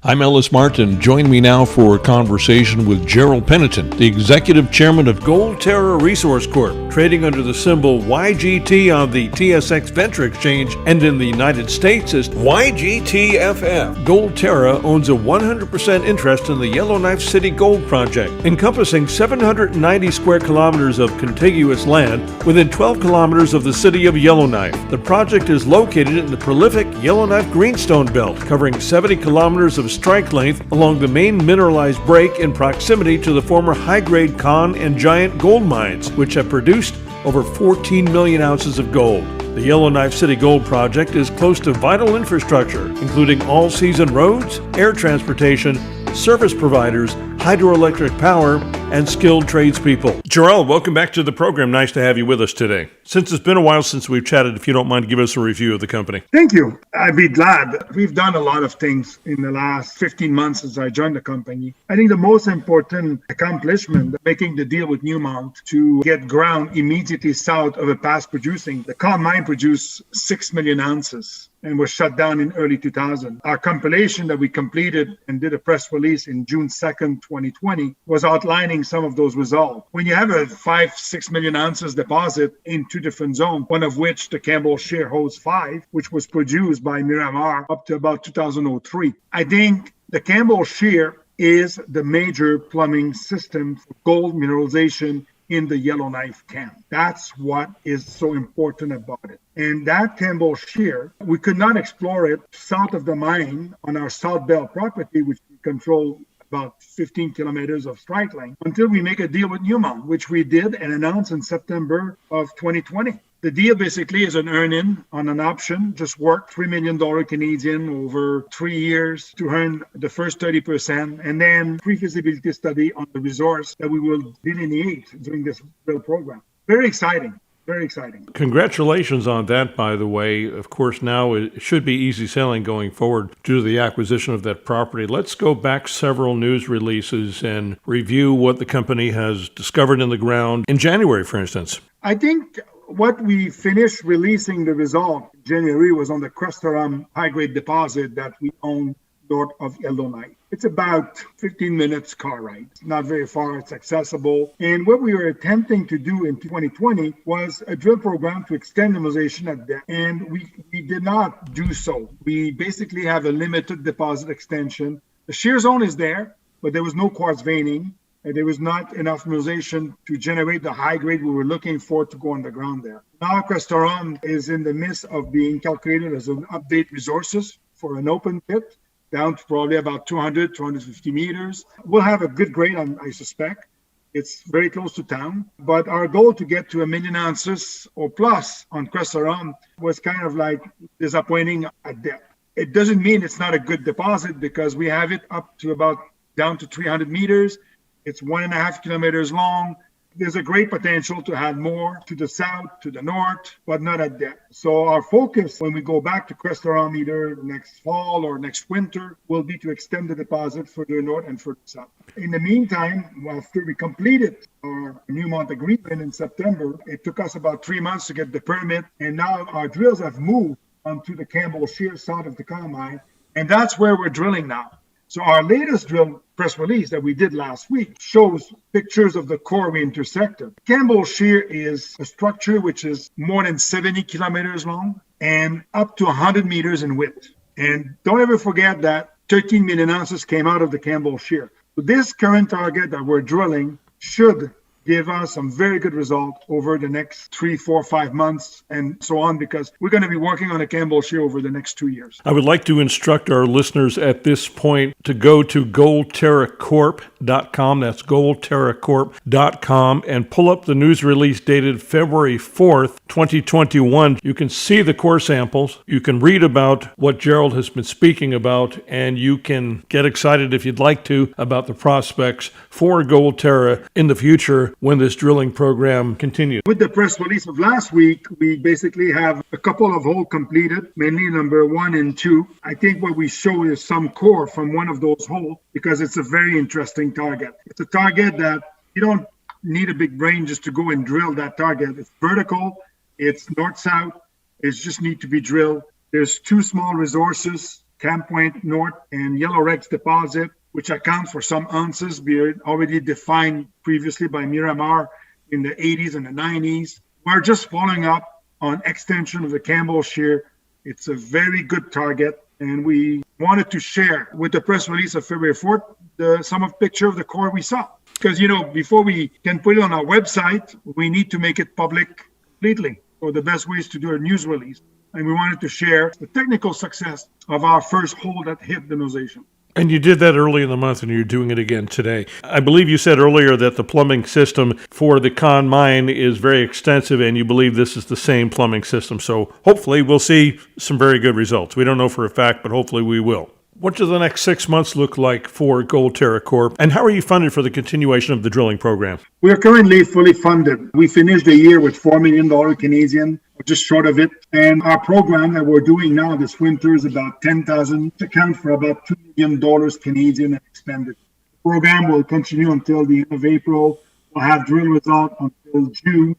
I'm Ellis Martin. Join me now for a conversation with Gerald Panneton, the Executive Chairman of Gold Terra Resource Corp, trading under the symbol YGT on the TSX Venture Exchange and in the United States as YGTFF. Gold Terra owns a 100% interest in the Yellowknife City Gold Project, encompassing 790 square kilometers of contiguous land within 12 kilometers of the city of Yellowknife. The project is located in the prolific Yellowknife Greenstone Belt, covering 70 kilometers of strike length along the main mineralized break in proximity to the former high-grade Con and Giant gold mines, which have produced over 14 million ounces of gold. The Yellowknife City Gold Project is close to vital infrastructure, including all-season roads, air transportation, service providers, hydroelectric power, and skilled tradespeople. Gerald, welcome back to the program. Nice to have you with us today. Since it's been a while since we've chatted, if you don't mind, give us a review of the company. Thank you. I'd be glad. We've done a lot of things in the last 15 months since I joined the company. I think the most important accomplishment, making the deal with Newmont to get ground immediately south of a past producing. The Con mine produced 6 million ounces and was shut down in early 2000. Our compilation that we completed and did a press release in June 2nd, 2020, was outlining some of those results. When you have a 5-6 million ounces deposit in two different zones, one of which the Campbell Shear holds 5, which was produced by Miramar up to about 2003. I think the Campbell Shear is the major plumbing system for gold mineralization in the Yellowknife camp. That's what is so important about it. And that Campbell Shear, we could not explore it south of the mine on our South Belt property, which we control about 15 kilometers of strike length, until we make a deal with Newmont, which we did and announced in September of 2020. The deal basically is an earn-in on an option, just work $3 million Canadian over 3 years to earn the first 30%, and then pre-feasibility study on the resource that we will delineate during this drill program. Very exciting. Very exciting. Congratulations on that, by the way. Of course, now it should be easy sailing going forward due to the acquisition of that property. Let's go back several news releases and review what the company has discovered in the ground in January, for instance. I think what we finished releasing the result in January was on the Crestaram high-grade deposit that we own north of Yellowknife. It's about 15 minutes car ride. It's not very far, it's accessible. And what we were attempting to do in 2020 was a drill program to extend mineralization at depth. And we did not do so. We basically have a limited deposit extension. The shear zone is there, but there was no quartz veining. And there was not enough mineralization to generate the high grade we were looking for to go underground there. Now Crestaram is in the midst of being calculated as an update resources for an open pit, down to probably about 200, 250 meters. We'll have a good grade, I suspect. It's very close to town. But our goal to get to 1 million ounces or plus on Crestaram was kind of like disappointing at depth. It doesn't mean it's not a good deposit because we have it up to about down to 300 meters. It's 1.5 kilometers long. There's a great potential to add more to the south, to the north, but not at depth. So our focus when we go back to Crestaram either next fall or next winter will be to extend the deposit further north and further south. In the meantime, after we completed our Newmont agreement in September, it took us about 3 months to get the permit. And now our drills have moved onto the Campbell Shear south of the Con mine. And that's where we're drilling now. So our latest drill press release that we did last week shows pictures of the core we intersected. Campbell Shear is a structure which is more than 70 kilometers long and up to 100 meters in width. And don't ever forget that 13 million ounces came out of the Campbell Shear. So this current target that we're drilling should give us some very good results over the next 3, 4, 5 months and so on, because we're going to be working on a Campbell Shear over the next 2 years. I would like to instruct our listeners at this point to go to goldterracorp.com. That's goldterracorp.com and pull up the news release dated February 4th, 2021. You can see the core samples. You can read about what Gerald has been speaking about, and you can get excited if you'd like to about the prospects for Gold Terra in the future when this drilling program continues. With the press release of last week, we basically have a couple of holes completed, mainly number 1 and 2. I think what we show is some core from one of those holes because it's a very interesting target. It's a target that you don't need a big brain just to go and drill that target. It's vertical, it's north-south, it just need to be drilled. There's 2 small resources Camp Point North and Yellow Rex deposit, which accounts for some ounces we already defined previously by Miramar in the 80s and the 90s. We're just following up on extension of the Campbell Shear. It's a very good target, and we wanted to share with the press release of February 4th some of picture of the core we saw. Because, before we can put it on our website, we need to make it public completely. So the best way is to do a news release. And we wanted to share the technical success of our first hole that hit the mineralization. And you did that early in the month, and you're doing it again today. I believe you said earlier that the plumbing system for the Con mine is very extensive, and you believe this is the same plumbing system. So hopefully we'll see some very good results. We don't know for a fact, but hopefully we will. What do the next 6 months look like for Gold Terra Corp, and how are you funded for the continuation of the drilling program? We are currently fully funded. We finished the year with $4 million Canadian, just short of it. And our program that we're doing now this winter is about $10,000 to account for about $2 million Canadian expended. The program will continue until the end of April. We'll have drill results until June,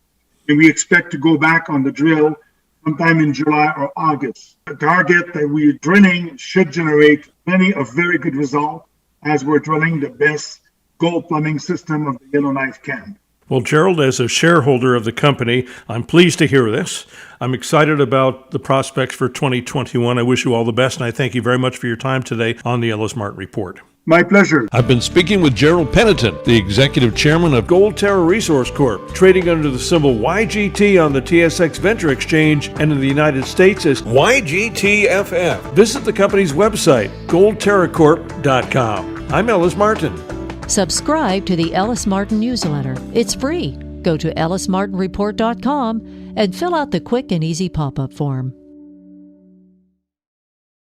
and we expect to go back on the drill sometime in July or August. The target that we're drilling should generate plenty of very good results as we're drilling the best gold plumbing system of the Yellowknife camp. Well, Gerald, as a shareholder of the company, I'm pleased to hear this. I'm excited about the prospects for 2021. I wish you all the best, and I thank you very much for your time today on the Ellis Martin Report. My pleasure. I've been speaking with Gerald Panneton, the executive chairman of Gold Terra Resource Corp, trading under the symbol YGT on the TSX Venture Exchange and in the United States as YGTFF. Visit the company's website, goldterracorp.com. I'm Ellis Martin. Subscribe to the Ellis Martin newsletter. It's free. Go to ellismartinreport.com and fill out the quick and easy pop-up form.